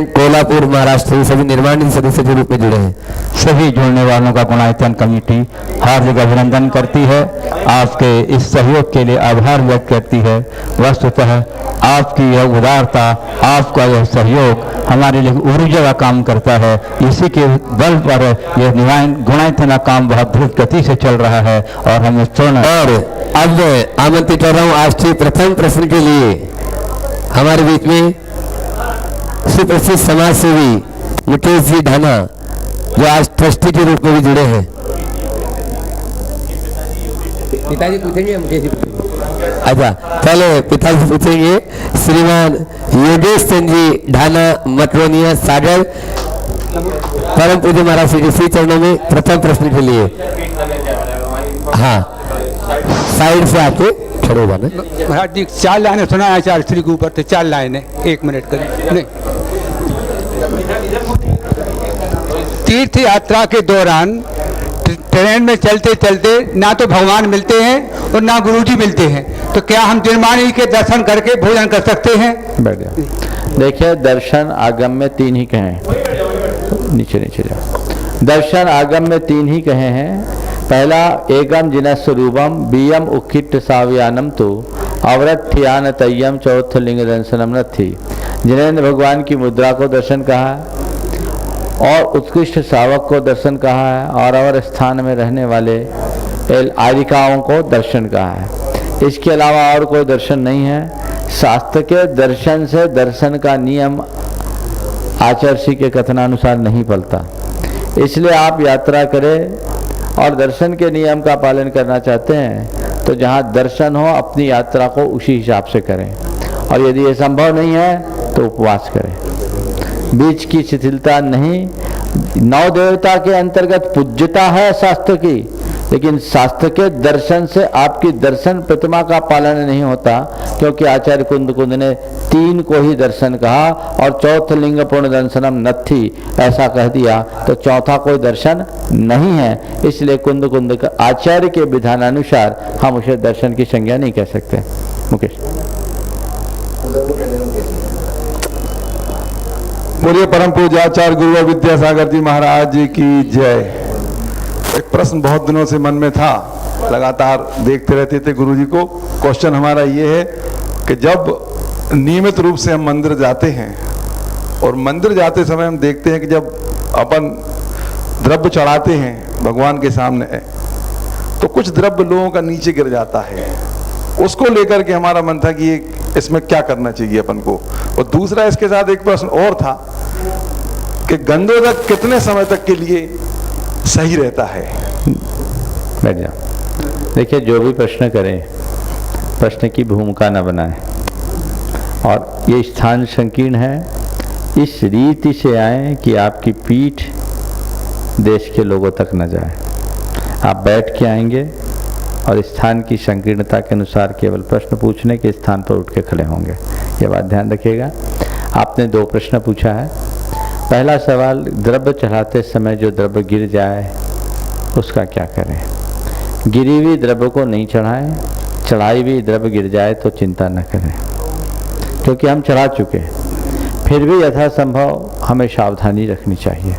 Bank Kolhapur Maharashtra सभी निर्माण सदस्य के रूप में जुड़े हैं। सभी जुड़ने वालों का गुणायतन कमेटी हार्दिक अभिनंदन करती है, आपके इस सहयोग के लिए आभार व्यक्त करती है। वस्तुतः आपकी यह उदारता, आपका यह सहयोग हमारे लिए ऊर्जा का काम करता है। इसी के बल पर यह गुणायतन का काम बहुत द्रुत गति से चल रहा है और हमें और अब आमंत्रित कर रहा हूँ आज के प्रथम प्रश्न के लिए हमारे बीच में सुप्रसिद्ध समाज सेवी मुकेश जी ढाना, जो आज ट्रस्टी के रूप में भी जुड़े हैं। पिताजी पूछेंगे, मुकेश जी पूछेंगे। अच्छा, पहले पिताजी पूछेंगे। श्रीमान योगेश चंद्र जी ढाना, मटरोनिया सागर, परम पूज्य महाराज श्री के श्री चरणों में प्रथम प्रश्न के लिए। हाँ, साइड से आके खड़े होना। महाराज जी 4 लाइनें सुना है आचार्य श्री के ऊपर, तो 4 लाइनें 1 मिनट कर। नहीं, तीर्थ यात्रा के दौरान ट्रेन में चलते चलते ना तो भगवान मिलते हैं और ना गुरुजी मिलते हैं, तो क्या हम निर्माणी के दर्शन करके भोजन कर सकते हैं? देखिए, दर्शन आगम में 3 ही कहे, नीचे जाओ। दर्शन आगम में 3 ही कहे हैं। पहला, एकम जिन स्वरूपम बीयम उक्किट साव्यानम तो अवरठ्यान तय्यम चौथ लिंग दर्शनम नथी। जिन्होंने भगवान की मुद्रा को दर्शन कहा और उत्कृष्ट सावक को दर्शन कहा है और अवर स्थान में रहने वाले आरिकाओं को दर्शन कहा है। इसके अलावा और कोई दर्शन नहीं है। शास्त्र के दर्शन से दर्शन का नियम आचार्य के कथनानुसार नहीं पलता। इसलिए आप यात्रा करें और दर्शन के नियम का पालन करना चाहते हैं तो जहाँ दर्शन हो अपनी यात्रा को उसी हिसाब से करें, और यदि ये संभव नहीं है तो उपवास करें। बीच की शिथिलता नहीं। 9 देवता के अंतर्गत पूज्यता है शास्त्र की, लेकिन शास्त्र के दर्शन से आपकी दर्शन प्रतिमा का पालन नहीं होता, क्योंकि आचार्य कुंद ने 3 को ही दर्शन कहा और चौथ लिंग पूर्ण दर्शनम नथी ऐसा कह दिया, तो चौथा कोई दर्शन नहीं है। इसलिए कुंद का आचार्य के विधानानुसार हम उसे दर्शन की संज्ञा नहीं कह सकते। मुकेश। बोलिए परम पूज्य आचार्य गुरु विद्यासागर जी महाराज जी की जय। एक प्रश्न बहुत दिनों से मन में था, लगातार देखते रहते थे गुरु जी को। क्वेश्चन हमारा ये है कि जब नियमित रूप से हम मंदिर जाते हैं और मंदिर जाते समय हम देखते हैं कि जब अपन द्रव्य चढ़ाते हैं भगवान के सामने तो कुछ द्रव्य लोगों का नीचे गिर जाता है। उसको लेकर के हमारा मन था कि इसमें क्या करना चाहिए अपन को। और दूसरा इसके साथ एक प्रश्न और था कि गंधोदक कितने समय तक के लिए सही रहता है? बैठ जाओ। देखिए, जो भी प्रश्न करें प्रश्न की भूमिका न बनाए, और ये स्थान संकीर्ण है, इस रीति से आए कि आपकी पीठ देश के लोगों तक न जाए। आप बैठ के आएंगे और स्थान की संकीर्णता के अनुसार केवल प्रश्न पूछने के स्थान पर उठ के खड़े होंगे। ये बात ध्यान रखिएगा। आपने 2 प्रश्न पूछा है। पहला सवाल, द्रव्य चढ़ाते समय जो द्रव्य गिर जाए उसका क्या करें? गिरी हुई द्रव्य को नहीं चढ़ाएं, चढ़ाई हुई द्रव्य गिर जाए तो चिंता न करें, क्योंकि हम चढ़ा चुके हैं। फिर भी यथासंभव हमें सावधानी रखनी चाहिए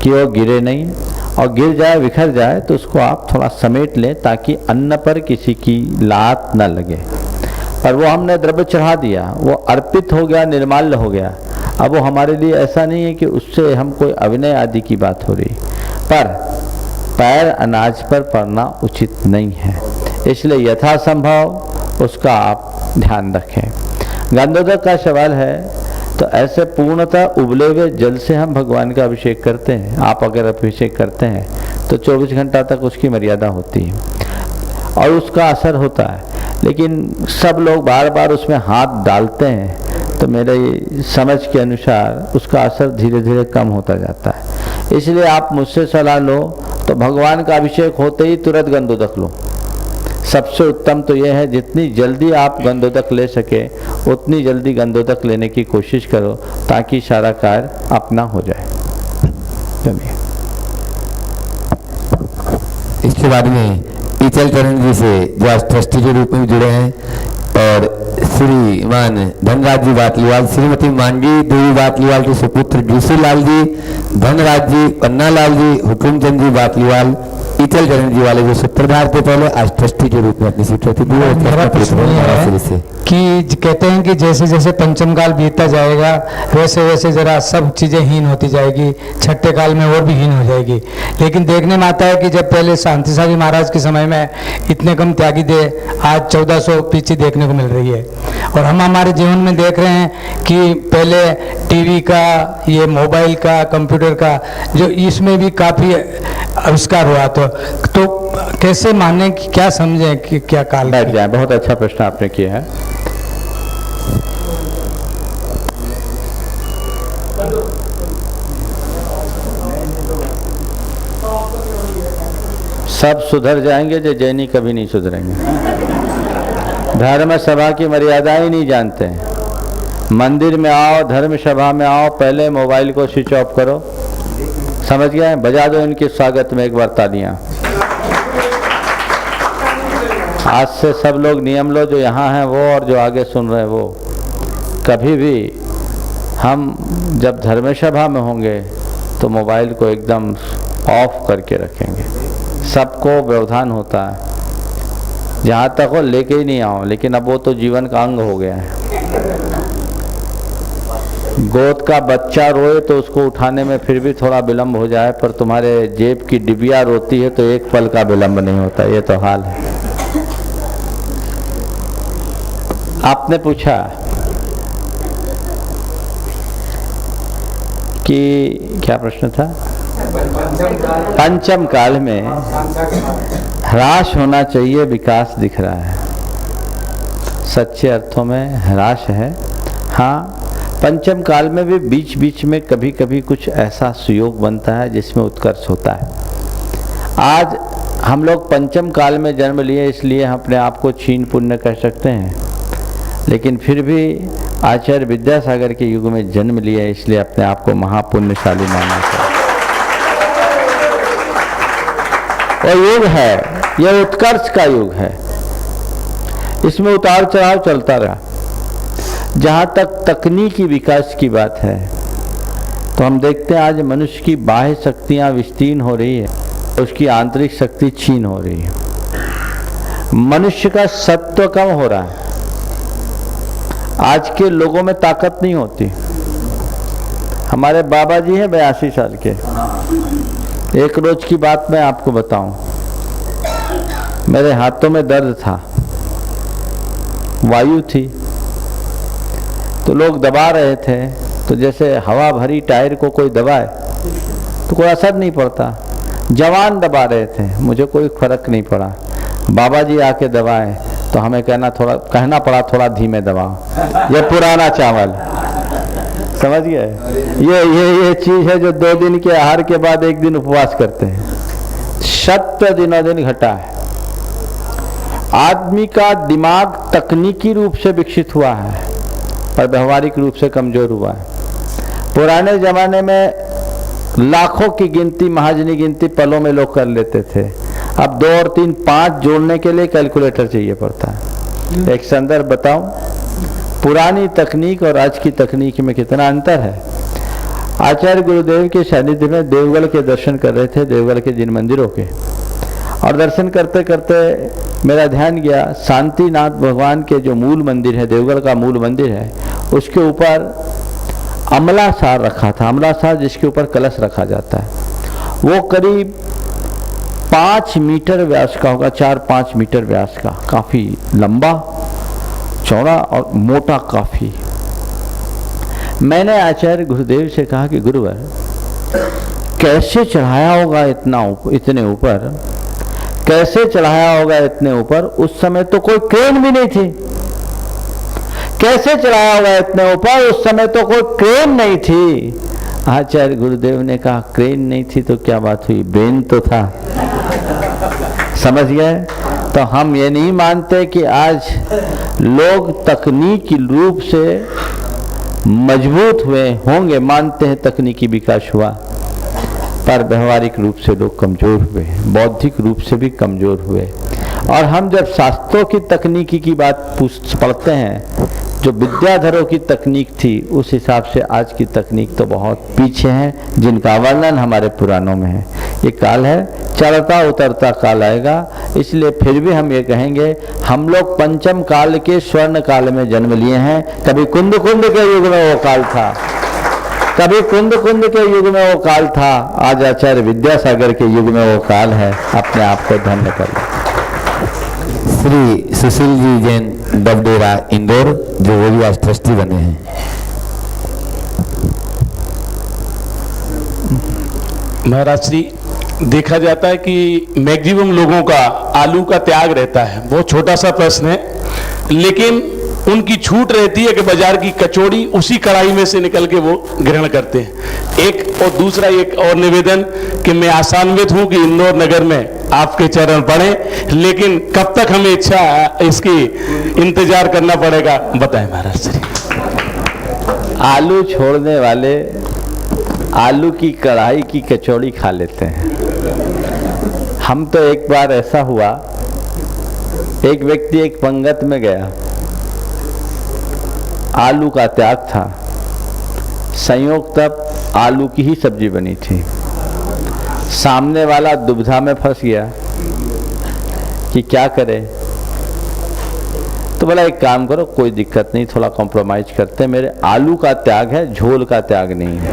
कि वो गिरे नहीं, और गिर जाए बिखर जाए तो उसको आप थोड़ा समेट लें ताकि अन्न पर किसी की लात न लगे। पर वो हमने द्रव्य चढ़ा दिया, वो अर्पित हो गया, निर्माल्य हो गया। अब वो हमारे लिए ऐसा नहीं है कि उससे हम कोई अभिनय आदि की बात हो रही, पर पैर अनाज पर पड़ना उचित नहीं है। इसलिए यथासंभव उसका आप ध्यान रखें। गंधोदक का सवाल है तो ऐसे पूर्णतः उबले हुए जल से हम भगवान का अभिषेक करते हैं। आप अगर अभिषेक करते हैं तो 24 घंटा तक उसकी मर्यादा होती है और उसका असर होता है, लेकिन सब लोग बार बार उसमें हाथ डालते हैं तो मेरे समझ के अनुसार उसका असर धीरे धीरे कम होता जाता है। इसलिए आप मुझसे सलाह लो तो भगवान का अभिषेक होते ही तुरंत गंधोदक लो। सबसे उत्तम तो यह है जितनी जल्दी आप गंधोदक ले सके उतनी जल्दी गंधोदक लेने की कोशिश करो ताकि सारा कार्य अपना हो जाए। चलिए, इसके बाद में ईचल चरण जी से जो आज ट्रस्टी के रूप में जुड़े हैं और श्रीमान धनराज जी बाटलीवाल, श्रीमती मांझी देवी बाटलीवाल के सुपुत्र जूसी लाल जी, धनराज जी, पन्ना लाल जी, हुकुमचंद जी बाटलीवाल, इचल करण जी वाले जो सूत्रधार थे पहले, आज ट्रस्टी के रूप में अपनी सीट रहती थी। मेरा प्रश्न ये है कि कहते हैं कि जैसे जैसे पंचम काल बीतता जाएगा वैसे वैसे जरा सब चीज़ें हीन होती जाएगी, छठे काल में और भी हीन हो जाएगी। लेकिन देखने में आता है कि जब पहले शांति सागी महाराज के समय में इतने कम त्यागी थे, आज 1400 पीछे देखने को मिल रही है। और हम हमारे जीवन में देख रहे हैं कि पहले टीवी का, ये मोबाइल का, कंप्यूटर का, जो इसमें भी काफ़ी आविष्कार हुआ। तो कैसे माने कि क्या समझें कि क्या काल बैठ जाए। बहुत अच्छा प्रश्न आपने किया है। सब सुधर जाएंगे जो जैनी कभी नहीं सुधरेंगे। धर्म सभा की मर्यादाएं नहीं जानते हैं। मंदिर में आओ, धर्म सभा में आओ, पहले मोबाइल को स्विच ऑफ करो। समझ गए? बजा दो इनके स्वागत में एक बार तालियां। आज से सब लोग नियम लो, जो यहाँ हैं वो और जो आगे सुन रहे हैं वो। कभी भी हम जब धर्म सभा में होंगे तो मोबाइल को एकदम ऑफ करके रखेंगे। सबको व्यवधान होता है, जहाँ तक हो लेके ही नहीं आओ, लेकिन अब वो तो जीवन का अंग हो गया है। गोद का बच्चा रोए तो उसको उठाने में फिर भी थोड़ा विलंब हो जाए, पर तुम्हारे जेब की डिबिया रोती है तो एक पल का विलंब नहीं होता। ये तो हाल है। आपने पूछा कि क्या प्रश्न था? पंचम काल में ह्रास होना चाहिए, विकास दिख रहा है। सच्चे अर्थों में ह्रास है। हाँ, पंचम काल में भी बीच बीच में कभी कभी कुछ ऐसा सुयोग बनता है जिसमें उत्कर्ष होता है। आज हम लोग पंचम काल में जन्म लिए, इसलिए हम अपने आप को क्षीण पुण्य कह सकते हैं, लेकिन फिर भी आचार्य विद्यासागर के युग में जन्म लिया, इसलिए अपने आप को महापुण्यशाली मानना चाहिए। और युग है, यह उत्कर्ष का युग है। इसमें उतार चढ़ाव चलता रहा। जहाँ तक तकनीकी विकास की बात है तो हम देखते हैं आज मनुष्य की बाह्य शक्तियाँ विस्तीर्ण हो रही है, उसकी आंतरिक शक्ति क्षीण हो रही है। मनुष्य का सत्व कम हो रहा है। आज के लोगों में ताकत नहीं होती। हमारे बाबा जी हैं 82 साल के। एक रोज की बात मैं आपको बताऊं, मेरे हाथों में दर्द था, वायु थी, तो लोग दबा रहे थे, तो जैसे हवा भरी टायर को कोई दबाए तो कोई असर नहीं पड़ता। जवान दबा रहे थे, मुझे कोई फर्क नहीं पड़ा। बाबा जी आके दबाए तो हमें कहना पड़ा थोड़ा धीमे दबाओ। ये पुराना चावल, समझ गए? ये चीज है जो 2 दिन के आहार के बाद 1 दिन उपवास करते हैं। सत्य दिनों दिन घटा है। आदमी का दिमाग तकनीकी रूप से विकसित हुआ है पर व्यवहारिक रूप से कमजोर हुआ है। पुराने जमाने में लाखों की गिनती, महाजनी गिनती पलों में लोग कर लेते थे। अब 2 और 3, 5 जोड़ने के लिए कैलकुलेटर चाहिए पड़ता है। एक संदर्भ बताऊं, पुरानी तकनीक और आज की तकनीक में कितना अंतर है। आचार्य गुरुदेव के सानिध्य में देवगढ़ के दर्शन कर रहे थे, देवगढ़ के जिन मंदिरों के, और दर्शन करते करते मेरा ध्यान गया शांतिनाथ भगवान के जो मूल मंदिर है, देवगढ़ का मूल मंदिर है, उसके ऊपर अमलासार रखा था। अमलासार जिसके ऊपर कलश रखा जाता है, वो करीब 5 मीटर व्यास का होगा, 4-5 मीटर व्यास का, काफी लंबा चौड़ा और मोटा काफी। मैंने आचार्य गुरुदेव से कहा कि गुरुवर कैसे चढ़ाया होगा इतने ऊपर, कैसे चढ़ाया होगा इतने ऊपर? उस समय तो कोई क्रेन भी नहीं थी। कैसे चढ़ाया होगा इतने ऊपर? उस समय तो कोई क्रेन नहीं थी। आचार्य गुरुदेव ने कहा क्रेन नहीं थी तो क्या बात हुई, ब्रेन तो था। समझ गए? तो हम ये नहीं मानते कि आज लोग तकनीकी रूप से मजबूत हुए होंगे, मानते हैं तकनीकी विकास हुआ, पर व्यवहारिक रूप से लोग कमजोर हुए, बौद्धिक रूप से भी कमजोर हुए। और हम जब शास्त्रों की तकनीकी की बात पढ़ते हैं, जो विद्याधरों की तकनीक थी, उस हिसाब से आज की तकनीक तो बहुत पीछे है, जिनका वर्णन हमारे पुराणों में है। ये काल है, चढ़ता उतरता काल आएगा। इसलिए फिर भी हम ये कहेंगे, हम लोग पंचम काल के स्वर्ण काल में जन्म लिए हैं। कभी कुंद कुंद के युग में वो काल था, कभी कुंद कुंद के युग में वो काल था, आज आचार्य विद्यासागर के युग में वो काल है। अपने आप को धन्य कर लो। श्री सुशील जी जैन डबडेरा इंदौर, जो वो भी आज ट्रस्टी बने हैं। महाराज श्री, देखा जाता है कि मैक्सिमम लोगों का आलू का त्याग रहता है। बहुत छोटा सा प्रश्न है, लेकिन उनकी छूट रहती है कि बाजार की कचौड़ी उसी कढ़ाई में से निकल के वो ग्रहण करते हैं। एक और दूसरा एक और निवेदन कि मैं आशान्वित हूं कि इंदौर नगर में आपके चरण पड़े, लेकिन कब तक हमें इच्छा इसकी इंतजार करना पड़ेगा, बताएं महाराज श्री। आलू छोड़ने वाले आलू की कढ़ाई की कचौड़ी खा लेते हैं। हम तो एक बार ऐसा हुआ, एक व्यक्ति एक पंगत में गया, आलू का त्याग था, संयोग तब आलू की ही सब्जी बनी थी। सामने वाला दुविधा में फंस गया कि क्या करे, तो बोला एक काम करो, कोई दिक्कत नहीं, थोड़ा कॉम्प्रोमाइज करते, मेरे आलू का त्याग है, झोल का त्याग नहीं है।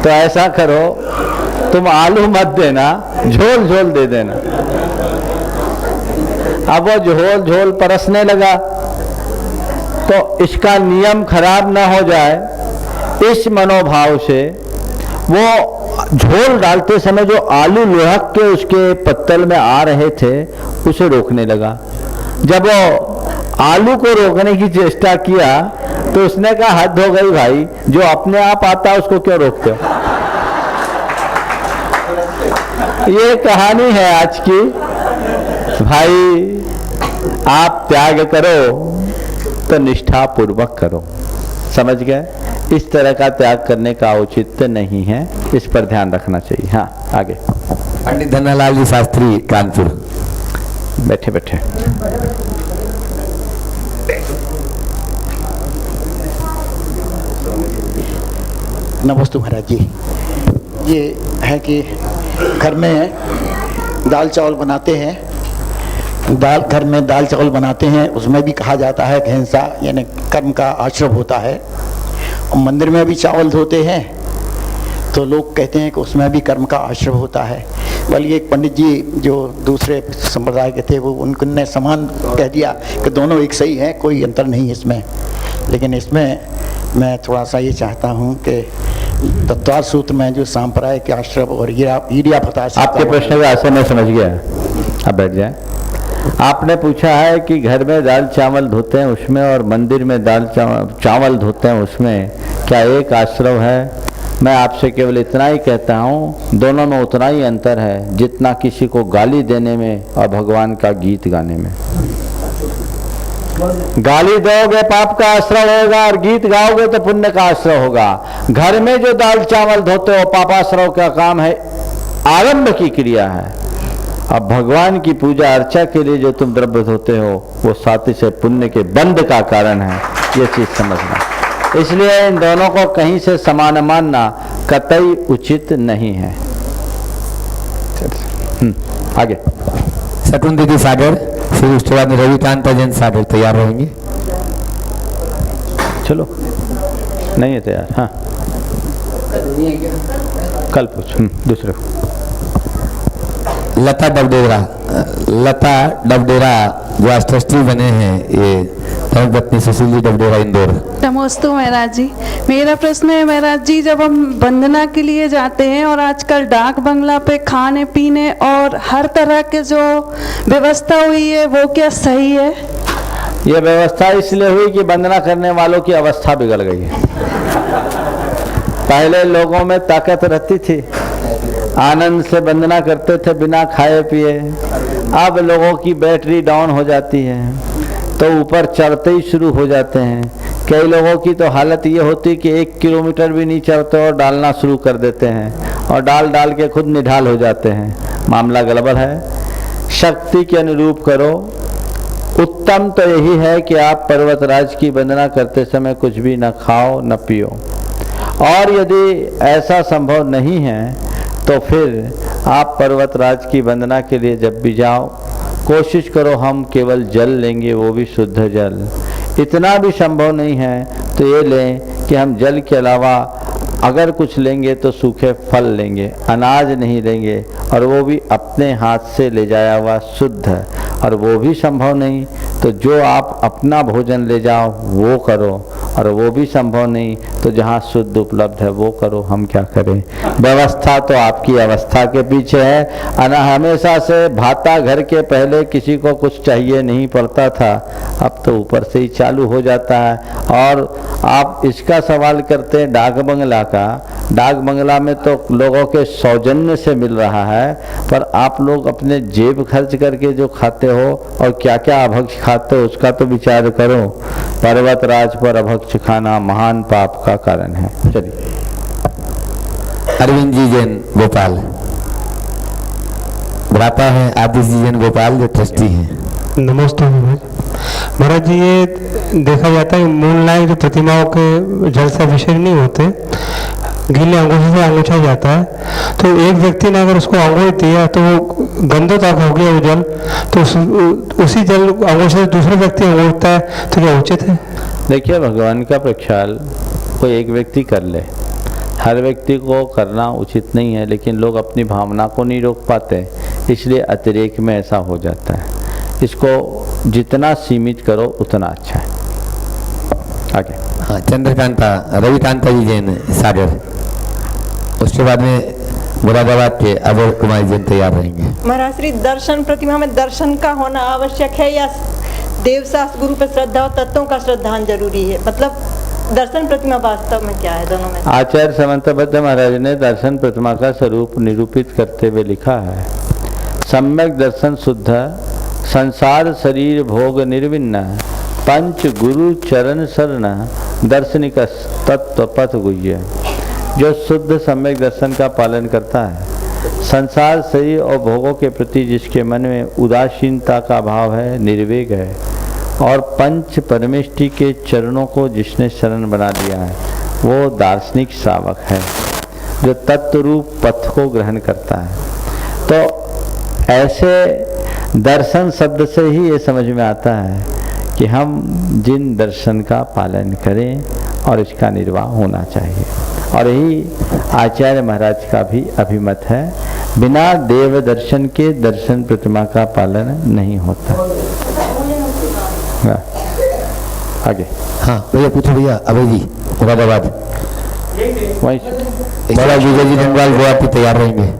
तो ऐसा करो, तुम आलू मत देना, झोल झोल दे देना। अब वो झोल झोल परसने लगा, तो इसका नियम खराब ना हो जाए, इस मनोभाव से वो झोल डालते समय जो आलू लुढ़क के उसके पत्तल में आ रहे थे, उसे रोकने लगा। जब वो आलू को रोकने की चेष्टा किया, तो उसने कहा हद हो गई भाई, जो अपने आप आता है उसको क्यों रोकते हो। ये कहानी है आज की। भाई आप त्याग करो तो निष्ठा पूर्वक करो, समझ गए। इस तरह का त्याग करने का औचित्य नहीं है, इस पर ध्यान रखना चाहिए। हाँ, आगे। पंडित धन्नालाल जी शास्त्री, कानपुर। बैठे बैठे। नमस्ते महाराज जी। ये है कि घर में दाल चावल बनाते हैं, घर में दाल चावल बनाते हैं, उसमें भी कहा जाता है कि हिंसा यानी कर्म का आश्रय होता है। और मंदिर में भी चावल धोते हैं, तो लोग कहते हैं कि उसमें भी कर्म का आश्रय होता है। बल्कि एक पंडित जी जो दूसरे संप्रदाय के थे, वो उनने समान कह दिया कि दोनों एक सही है, कोई अंतर नहीं इसमें। लेकिन इसमें मैं थोड़ा सा ये चाहता हूँ कि तत्वार सूत्र में जो सांप्रदायिक आश्रय और ईरिया फता, आपके प्रश्न का आशय मैं समझ गया, अब बैठ जाए। आपने पूछा है कि घर में दाल चावल धोते हैं उसमें और मंदिर में दाल चावल धोते हैं उसमें क्या एक आश्रय है। मैं आपसे केवल इतना ही कहता हूँ, दोनों में उतना ही अंतर है जितना किसी को गाली देने में और भगवान का गीत गाने में। गाली दोगे पाप का आश्रय होगा और गीत गाओगे तो पुण्य का आश्रय होगा। घर में जो दाल चावल धोते हो पापाश्रय का काम है, आरंभ की क्रिया है। अब भगवान की पूजा अर्चा के लिए जो तुम द्रव्य धोते हो, वो साथी से पुण्य के बंध का कारण है, ये चीज समझना। इसलिए इन दोनों को कहीं से समान मानना कतई उचित नहीं है। आगे। सटुन दीदी सागर, फिर उसके बाद रविकांत जैन सागर तैयार रहेंगे। चलो, नहीं है तैयार। हाँ, कल पूछ दूसरे को। लता डबडेरा जो आज ट्रस्टी बने हैं, ये धर्मपत्नी सुशील जी डबडेरा इंदौर। नमस्ते महाराज जी। मेरा प्रश्न है महाराज जी, जब हम वंदना के लिए जाते हैं और आजकल डाक बंगला पे खाने पीने और हर तरह के जो व्यवस्था हुई है, वो क्या सही है? ये व्यवस्था इसलिए हुई कि वंदना करने वालों की अवस्था बिगड़ गई है। पहले लोगों में ताकत रहती थी, आनंद से वंदना करते थे बिना खाए पिए। अब लोगों की बैटरी डाउन हो जाती है तो ऊपर चढ़ते ही शुरू हो जाते हैं। कई लोगों की तो हालत ये होती कि 1 किलोमीटर भी नहीं चढ़ते और डालना शुरू कर देते हैं और डाल डाल के खुद निढाल हो जाते हैं। मामला गड़बड़ है। शक्ति के अनुरूप करो। उत्तम तो यही है कि आप पर्वतराज की वंदना करते समय कुछ भी न खाओ न पियो, और यदि ऐसा संभव नहीं है तो फिर आप पर्वतराज की वंदना के लिए जब भी जाओ कोशिश करो हम केवल जल लेंगे, वो भी शुद्ध जल। इतना भी संभव नहीं है तो ये लें कि हम जल के अलावा अगर कुछ लेंगे तो सूखे फल लेंगे, अनाज नहीं लेंगे, और वो भी अपने हाथ से ले जाया हुआ शुद्ध। और वो भी संभव नहीं तो जो आप अपना भोजन ले जाओ वो करो, और वो भी संभव नहीं तो जहाँ शुद्ध उपलब्ध है वो करो। हम क्या करें? व्यवस्था तो आपकी अवस्था के पीछे है। हमेशा से भाता घर के पहले किसी को कुछ चाहिए नहीं पड़ता था, अब तो ऊपर से ही चालू हो जाता है। और आप इसका सवाल करते हैं डाक बंगला का। डाक बंगला में तो लोगों के सौजन्य से मिल रहा है, पर आप लोग अपने जेब खर्च करके जो खाते हो और क्या क्या अभक्ष खाते हो उसका तो विचार करो। पर्वतराज पर अभक्ष खाना महान पाप का कारण है। चलिए। अरविंद जी जैन भोपाल, भ्राता हैं आदिश जी जैन भोपाल जो ट्रस्टी हैं। नमस्ते महाराज जी। ये देखा जाता है मूलनायक जो प्रतिमाओं के जल से अभिषेक नहीं होते, गीले अंगूठे से अंगूठा जाता है, तो एक व्यक्ति ने अगर उसको अंगूठ दिया तो वो गंदों तक हो गया वो जल, तो उसी जल अंगूठे से दूसरे व्यक्ति अंगूठता है, तो क्या उचित है? देखिए, भगवान का प्रक्षाल कोई एक व्यक्ति कर ले, हर व्यक्ति को करना उचित नहीं है, लेकिन लोग अपनी भावना को नहीं रोक पाते, इसलिए अतिरेक में ऐसा हो जाता है। इसको जितना सीमित करो उतना अच्छा है। आगे। हाँ, चंद्रकांता रविकांता जी जैन सागर, उसके बाद में मुरादाबाद के अभय कुमार जैन तैयार रहेंगे। महाराज श्री, दर्शन प्रतिमा में दर्शन का होना आवश्यक है या देवशास्त्र गुरु पर श्रद्धा और तत्वों का श्रद्धान जरूरी है? मतलब दर्शन प्रतिमा वास्तव में क्या है दोनों में? आचार्य समंतबद्ध महाराज ने दर्शन प्रतिमा का स्वरूप निरूपित करते हुए लिखा है, सम्यक दर्शन शुद्ध संसार शरीर भोग निर्विन्न पंच गुरु चरण शरण दर्शनिक तत्व पथ गुह्य। जो शुद्ध सम्यक दर्शन का पालन करता है, संसार शरीर और भोगों के प्रति जिसके मन में उदासीनता का भाव है, निर्वेग है, और पंच परमेष्टि के चरणों को जिसने शरण बना लिया है, वो दार्शनिक श्रावक है जो तत्व रूप पथ को ग्रहण करता है। तो ऐसे दर्शन शब्द से ही ये समझ में आता है कि हम जिन दर्शन का पालन करें और इसका निर्वाह होना चाहिए, और यही आचार्य महाराज का भी अभिमत है। बिना देव दर्शन के दर्शन प्रतिमा का पालन नहीं होता। आगे। हाँ भैया पूछो भैया। अभय जी मुरादाबाद, महाराज विजय जी डंडवाल गुवाहाटी तैयार रहेंगे।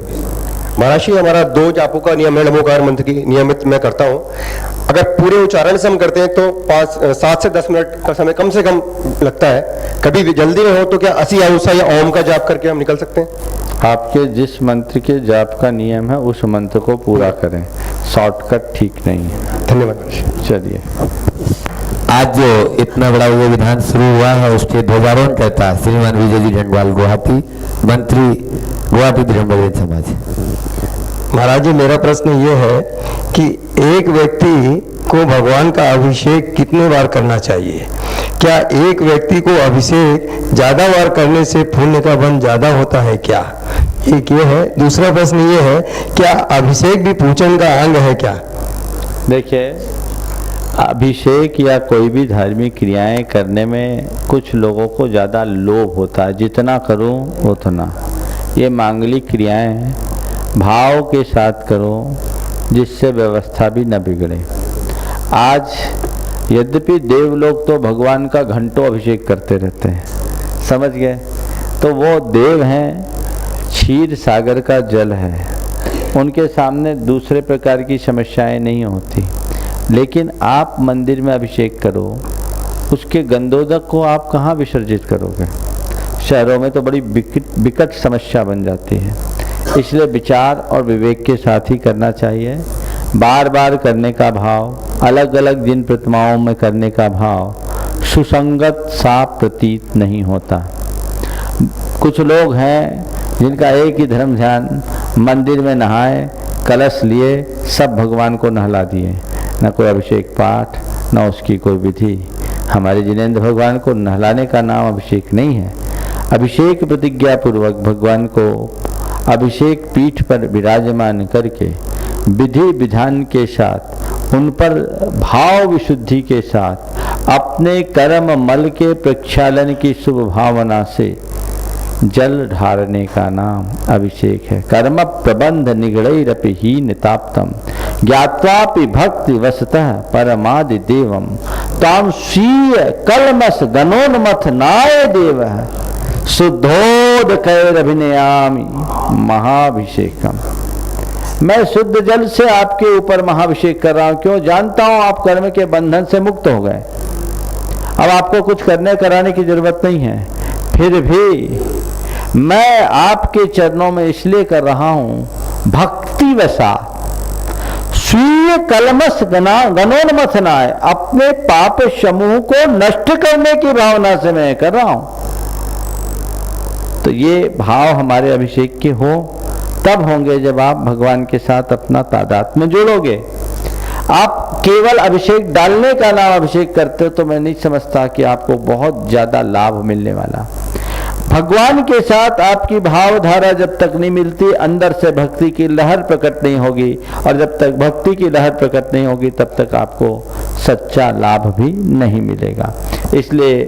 महाराज जी, हमारा 2 जापों का नियम है, नमोकार मंत्र की नियमित मैं करता हूँ। अगर पूरे उच्चारण से हम करते हैं तो 7 से 10 मिनट का समय कम से कम लगता है। कभी भी जल्दी में हो तो क्या 80 आयुषा या ओम का जाप करके हम निकल सकते हैं? आपके जिस मंत्र के जाप का नियम है उस मंत्र को पूरा करें, शॉर्टकट ठीक नहीं है। धन्यवाद। चलिए। आज जो इतना बड़ा ये विधान शुरू हुआ है उसके ध्वजारोहण करता है श्रीमान विजय जी डंडवाल गुवाहाटी, मंत्री गुवाहाटी ब्रह्मग्रंथ समाज। महाराज जी, मेरा प्रश्न ये है कि एक व्यक्ति को भगवान का अभिषेक कितने बार करना चाहिए? क्या एक व्यक्ति को अभिषेक ज्यादा बार करने से पुण्य का बल ज्यादा होता है क्या? एक ये है। दूसरा प्रश्न ये है, क्या अभिषेक भी पूजन का अंग है क्या? देखिए, अभिषेक या कोई भी धार्मिक क्रियाएं करने में कुछ लोगों को ज़्यादा लोभ होता है, जितना करूं उतना। ये मांगलिक क्रियाएं हैं, भाव के साथ करो जिससे व्यवस्था भी न बिगड़े। आज यद्यपि देवलोग तो भगवान का घंटों अभिषेक करते रहते हैं, समझ गए? तो वो देव हैं, क्षीर सागर का जल है, उनके सामने दूसरे प्रकार की समस्याएं नहीं होती। लेकिन आप मंदिर में अभिषेक करो, उसके गंधोदक को आप कहाँ विसर्जित करोगे? शहरों में तो बड़ी विकट समस्या बन जाती है। इसलिए विचार और विवेक के साथ ही करना चाहिए। बार बार करने का भाव, अलग अलग जिन प्रतिमाओं में करने का भाव सुसंगत सा प्रतीत नहीं होता। कुछ लोग हैं जिनका एक ही धर्म ध्यान, मंदिर में नहाए, कलश लिए सब भगवान को नहला दिए, न कोई अभिषेक पाठ न उसकी कोई विधि। हमारे जिनेंद्र भगवान को नहलाने का नाम अभिषेक नहीं है। अभिषेक प्रतिज्ञा पूर्वक भगवान को अभिषेक पीठ पर विराजमान करके विधि विधान के साथ उन पर भाव विशुद्धि के साथ अपने कर्म मल के प्रक्षालन की शुभ भावना से जल ढारने का नाम अभिषेक है। कर्म प्रबंध निगड़ैरपि हीन ताप्तम ज्ञात्वापि भक्ति वसतः परमादि देवम ताम स्वीय कलमस गणोन्मथ नाय देव शुद्धोद कैरभिनयामि महाभिषेकम। मैं शुद्ध जल से आपके ऊपर महाभिषेक कर रहा हूं। क्यों? जानता हूं आप कर्म के बंधन से मुक्त हो गए, अब आपको कुछ करने कराने की जरूरत नहीं है। फिर भी मैं आपके चरणों में इसलिए कर रहा हूं भक्ति वसा स्वीय कलमस गणोन्मथनाय, अपने पाप समूह को नष्ट करने की भावना से मैं कर रहा हूं। तो ये भाव हमारे अभिषेक के हो तब होंगे जब आप भगवान के साथ अपना तादात्म्य जोड़ोगे। आप केवल अभिषेक डालने का नाम अभिषेक करते हो तो मैं नहीं समझता कि आपको बहुत ज्यादा लाभ मिलने वाला। भगवान के साथ आपकी भावधारा जब तक नहीं मिलती, अंदर से भक्ति की लहर प्रकट नहीं होगी, और जब तक भक्ति की लहर प्रकट नहीं होगी तब तक आपको सच्चा लाभ भी नहीं मिलेगा। इसलिए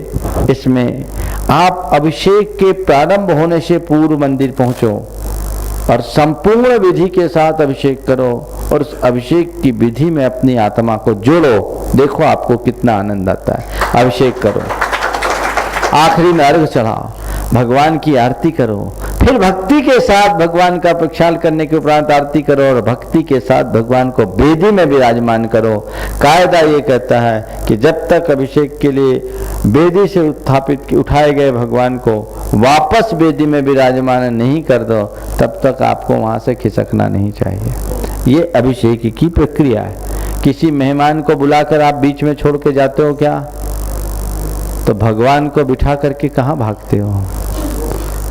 इसमें आप अभिषेक के प्रारंभ होने से पूर्व मंदिर पहुंचो और संपूर्ण विधि के साथ अभिषेक करो और उस अभिषेक की विधि में अपनी आत्मा को जोड़ो। देखो आपको कितना आनंद आता है। अभिषेक करो, आखिरी में अर्घ चढ़ाओ, भगवान की आरती करो, फिर भक्ति के साथ भगवान का प्रक्षालन करने के उपरांत आरती करो और भक्ति के साथ भगवान को वेदी में विराजमान करो। कायदा ये कहता है कि जब तक अभिषेक के लिए वेदी से उत्थापित उठाए गए भगवान को वापस वेदी में विराजमान नहीं कर दो, तब तक आपको वहां से खिसकना नहीं चाहिए। ये अभिषेक की प्रक्रिया है। किसी मेहमान को बुलाकर आप बीच में छोड़ के जाते हो क्या? तो भगवान को बिठा करके कहाँ भागते हो?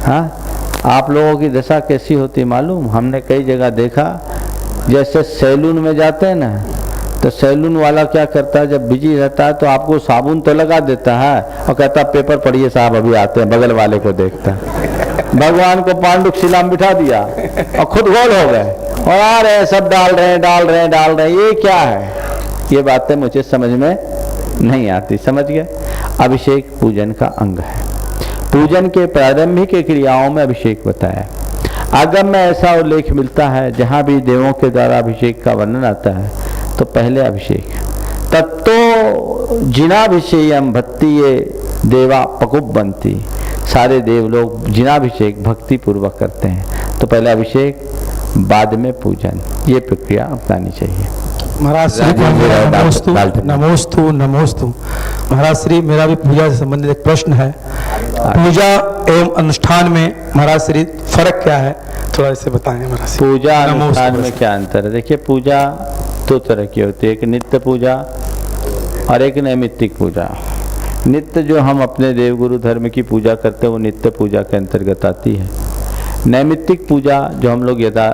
हाँ, आप लोगों की दशा कैसी होती मालूम? हमने कई जगह देखा, जैसे सैलून में जाते हैं ना, तो सैलून वाला क्या करता है, जब बिजी रहता है तो आपको साबुन तो लगा देता है और कहता पेपर पढ़िए साहब अभी आते हैं, बगल वाले को देखता है। भगवान को पांडुक शिला में बिठा दिया और खुद गोल हो गए और आ रहे हैं, सब डाल रहे हैं। ये क्या है? ये बातें मुझे समझ में नहीं आती। समझ गए? अभिषेक पूजन का अंग है। पूजन के प्रारंभिक क्रियाओं में अभिषेक बताया। आगम में ऐसा उल्लेख मिलता है जहां भी देवों के द्वारा अभिषेक का वर्णन आता है तो पहले अभिषेक। तत्तो जिनाभिषेयम भक्तिये देवा पकुब्बंती। सारे देव लोग जिनाभिषेक भक्ति पूर्वक करते हैं। तो पहले अभिषेक, बाद में पूजन। ये प्रक्रिया अपनानी चाहिए। महाराज श्री नमोस्तु। महाराज श्री, मेरा भी पूजा से संबंधित एक प्रश्न है। पूजा एवं अनुष्ठान में महाराज श्री फर्क क्या है, थोड़ा इसे बताएं महाराज श्री। पूजा अनुष्ठान में क्या अंतर है? देखिए, पूजा दो तरह की होती है, एक नित्य पूजा और एक नैमित्तिक पूजा। नित्य जो हम अपने देवगुरु धर्म की पूजा करते हैं वो नित्य पूजा के अंतर्गत आती है। नैमित्तिक पूजा जो हम लोग यदा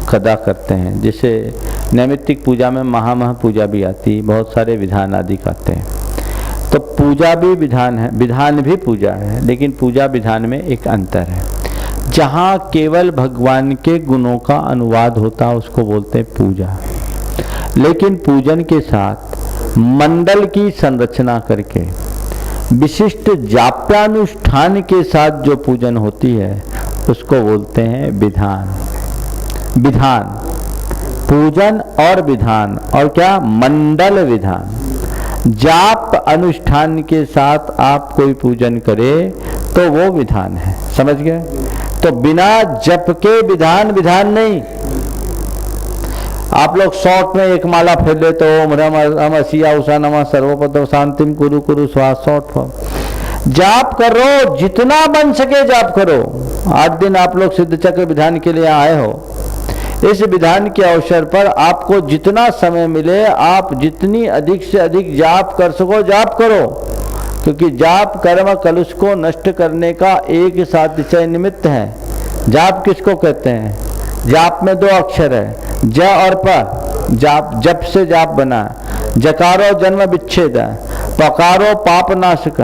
कदा करते हैं, जैसे नैमित्तिक पूजा में महामह पूजा भी आती है, बहुत सारे विधान आदि आते हैं। तो पूजा भी विधान है, विधान भी पूजा है, लेकिन पूजा विधान में एक अंतर है। जहाँ केवल भगवान के गुणों का अनुवाद होता है उसको बोलते हैं पूजा, लेकिन पूजन के साथ मंडल की संरचना करके विशिष्ट जाप्यानुष्ठान के साथ जो पूजन होती है उसको बोलते हैं विधान। विधान, पूजन और विधान, और क्या? मंडल विधान। जाप अनुष्ठान के साथ आप कोई पूजन करे तो वो विधान है। समझ गए? तो बिना जप के विधान नहीं। आप लोग शॉर्ट में एक माला फेर लेते हो, ओम ह्रम शिया उषा नमः सर्वपद शांतिम कुरु कुरु स्वाहा, शॉर्ट। जाप करो, जितना बन सके जाप करो। 8 दिन आप लोग सिद्ध चक्र विधान के लिए आए हो। इस विधान के अवसर पर आपको जितना समय मिले आप जितनी अधिक से अधिक जाप कर सको जाप करो, क्योंकि जाप कर्म कलुष को नष्ट करने का एक सातिशय निमित्त है। जाप किसको कहते हैं? जाप में 2 अक्षर है, ज और प जाप, जप से जाप बना, जकारो जन्म विच्छेद, पकारो पाप नाशक,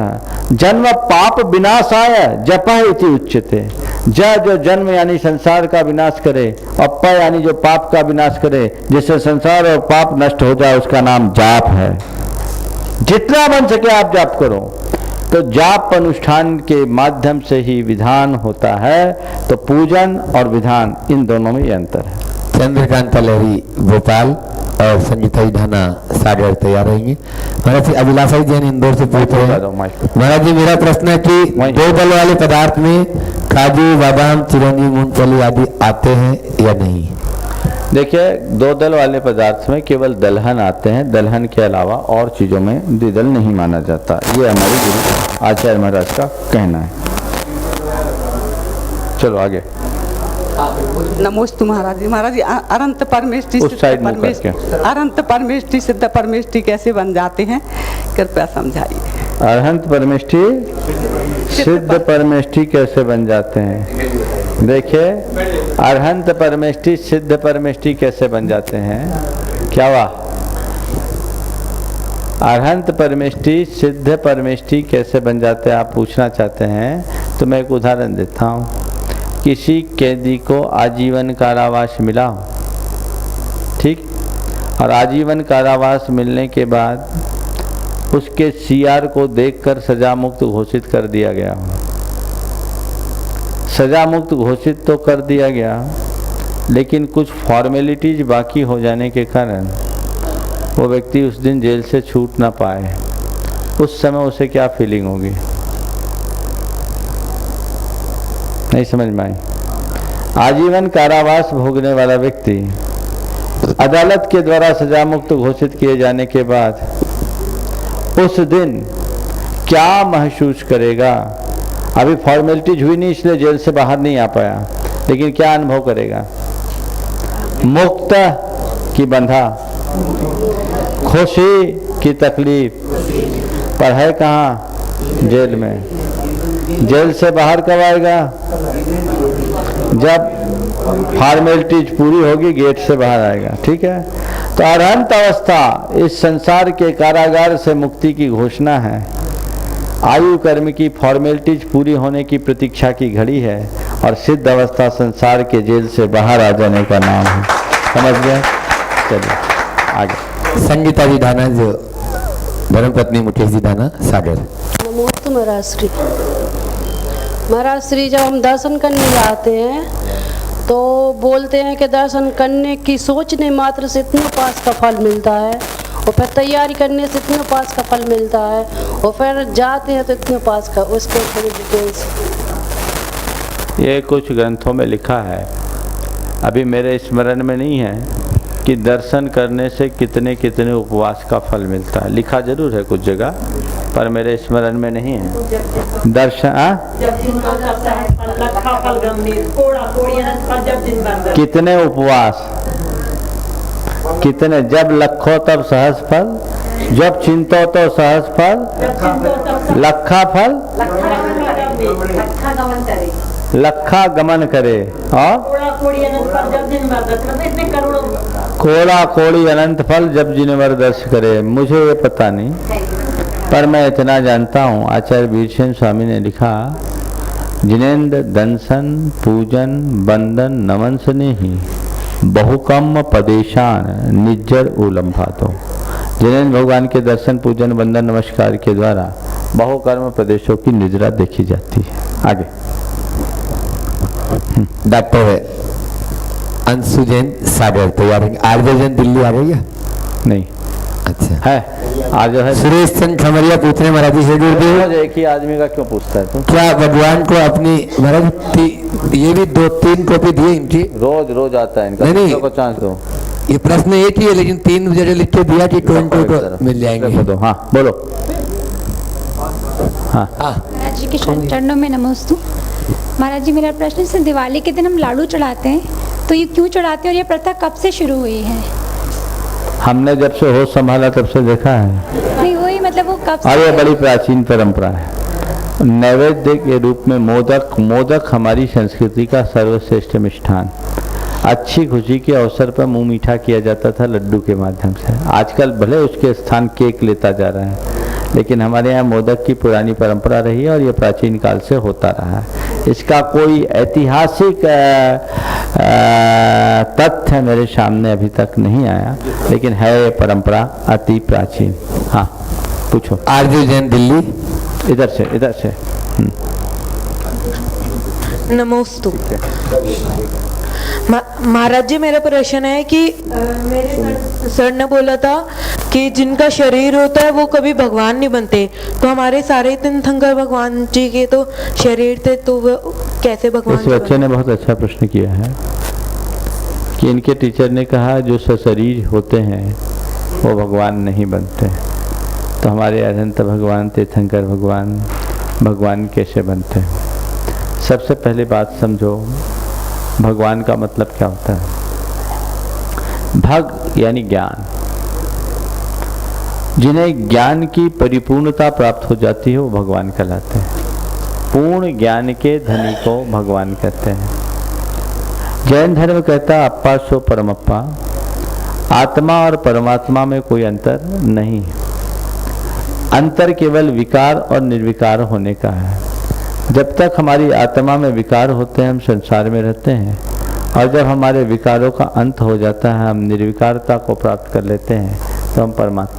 जन्म पाप विनाशाय जप इति उच्यते। ज जो जन्म यानी संसार का विनाश करे, और प यानी जो पाप का विनाश करे, जिससे संसार और पाप नष्ट हो जाए, उसका नाम जाप है। जितना बन सके आप जाप करो। तो जाप अनुष्ठान के माध्यम से ही विधान होता है। तो पूजन और विधान, इन दोनों में ये अंतर है। चंद्रकांत लहरी भोपाल और संगीता जी ढाना सागर तैयार रहेंगे। महाराज जी अभिलाषा जैन इंदौर से पूछ रहे हैं। महाराज जी मेरा प्रश्न है कि 2 दल वाले पदार्थ में काजू, बादाम, चिरौंजी, मूंगफली आदि आते हैं या नहीं? देखिए, 2 दल वाले पदार्थ में केवल दलहन आते हैं। दलहन के अलावा और चीजों में द्विदल नहीं माना जाता। ये हमारे गुरु आचार्य महाराज का कहना है। चलो आगे। नमोस्तु महाराज जी। महाराज जी अनंत परमेष्टि, उस साइड मुंह करके। अनंत परमेष्टि सिद्ध परमेष्टि कैसे बन जाते हैं, कृपया समझाइए। अरहंत परमेष्टि सिद्ध परमेष्टि कैसे बन जाते हैं? देखिए, अरहंत परमेष्टि सिद्ध परमेष्टि कैसे बन जाते हैं? क्या हुआ? अरहंत परमेष्टि सिद्ध परमेष्टि कैसे बन जाते हैं आप पूछना चाहते हैं? तो मैं एक उदाहरण देता हूँ। किसी कैदी को आजीवन कारावास मिला, ठीक, और आजीवन कारावास मिलने के बाद उसके सीआर को देखकर सजा मुक्त घोषित कर दिया गया। सजा मुक्त घोषित तो कर दिया गया, लेकिन कुछ फॉर्मेलिटीज बाकी हो जाने के कारण वो व्यक्ति उस दिन जेल से छूट ना पाए। उस समय उसे क्या फीलिंग होगी? नहीं समझ में आई? आजीवन कारावास भोगने वाला व्यक्ति अदालत के द्वारा सजा मुक्त घोषित किए जाने के बाद उस दिन क्या महसूस करेगा? अभी फॉर्मेलिटीज हुई नहीं, इसलिए जेल से बाहर नहीं आ पाया, लेकिन क्या अनुभव करेगा? मुक्त की बंधा, खुशी की तकलीफ, पर है कहाँ? जेल में। जेल से बाहर कब आएगा? जब फॉर्मेलिटीज पूरी होगी, गेट से बाहर आएगा। ठीक है। तो अरहंत अवस्था इस संसार के कारागार से मुक्ति की घोषणा है। आयु कर्म की फॉर्मेलिटीज पूरी होने की प्रतीक्षा की घड़ी है, और सिद्ध अवस्था संसार के जेल से बाहर आ जाने का नाम है। समझ गए? चलिए आगे। संगीता जी ढाना, जो धर्मपत्नी मुकेश जी ढाना सागर। नमोस्तु महाराज श्री। महाराज श्री, जब हम दर्शन करने जाते हैं तो बोलते हैं कि दर्शन करने की सोचने मात्र से इतने पास का फल मिलता है, और फिर तैयारी करने से इतने पास का फल मिलता है, और फिर जाते हैं तो इतने पास का। उसके थोड़ी डिटेल्स। ये कुछ ग्रंथों में लिखा है, अभी मेरे स्मरण में नहीं है कि दर्शन करने से कितने कितने उपवास का फल मिलता है। लिखा जरूर है कुछ जगह, पर मेरे स्मरण में नहीं है। दर्शन कितने उपवास, कितने, जब लखो तब सहज फल, जब चिंतो तो सहज फल, लखा फल, लखा गमन करे, और कोड़ा कोड़ी अनंत फल जब जिनवर दर्श करे। मुझे ये पता नहीं, पर मैं इतना जानता हूँ, आचार्य वीरसेन स्वामी ने लिखा, जिनेन्द्र दंसन पूजन बंदन नमन सने ही बहुकम पदेशान निज्जर उलंभातो। जिनेन्द्र भगवान के दर्शन पूजन बंदन नमस्कार के द्वारा बहुकर्म प्रदेशों की निजरा देखी जाती है। आगे। डॉक्टर अंशु जैन सागर तैयार है। आरजे जैन दिल्ली आ गई है? नहीं। अच्छा है आज है। सुरेश चंद खमरिया पूछने महाराज जी से रोज एक ही आदमी का क्यों पूछता है तुम? क्या भगवान को अपनी महाराज ये भी 2-3 कॉपी दिए इनकी? रोज रोज आता है इनका। नहीं को चांस दो। ये प्रश्न एक ही है, लेकिन 3 जगह लिख के दिया कि 20 को मिल जाएंगे। हाँ बोलो। हाँ महाराज जी के चरणों में नमोस्तु। महाराज जी, मेरा प्रश्न है, दिवाली के दिन हम लाडू चढ़ाते हैं, तो ये क्यों चढ़ाते हैं और ये प्रथा कब से शुरू हुई है? हमने जब से होश संभाला तब से देखा है। नहीं वही मतलब वो कब से? ये बड़ी प्राचीन परंपरा है। नैवेद्य के रूप में मोदक, मोदक हमारी संस्कृति का सर्वश्रेष्ठ मिष्ठान। अच्छी खुशी के अवसर पर मुंह मीठा किया जाता था लड्डू के माध्यम से। आजकल भले उसके स्थान केक लेता जा रहा है, लेकिन हमारे यहाँ मोदक की पुरानी परंपरा रही है और ये प्राचीन काल से होता रहा है। इसका कोई ऐतिहासिक तथ्य मेरे सामने अभी तक नहीं आया, लेकिन है ये परंपरा अति प्राचीन। हाँ पूछो। आरजू जैन दिल्ली। इधर से। नमोस्तु। महाराज जी, मेरा प्रश्न है कि मेरे सर ने बोला था कि जिनका शरीर होता है वो कभी भगवान नहीं बनते, तो हमारे सारे तीर्थंकर भगवान जी के तो शरीर थे, तो वो कैसे भगवान? इस बच्चे ने बहुत अच्छा प्रश्न किया है कि इनके टीचर ने कहा जो सशरीर होते हैं वो भगवान नहीं बनते, तो हमारे अनंत भगवान तीर्थंकर भगवान कैसे बनते हैं? सबसे पहले बात समझो, भगवान का मतलब क्या होता है? भग यानी ज्ञान। जिन्हें ज्ञान की परिपूर्णता प्राप्त हो जाती है वो भगवान कहलाते हैं। पूर्ण ज्ञान के धनी को भगवान कहते हैं। जैन धर्म कहता है अप्पा सो परमप्पा, आत्मा और परमात्मा में कोई अंतर नहीं है। अंतर केवल विकार और निर्विकार होने का है। जब तक हमारी आत्मा में विकार होते हैं हम संसार में रहते हैं, और जब हमारे विकारों का अंत हो जाता है हम निर्विकारता को प्राप्त कर लेते हैं, तो हम परमात्मा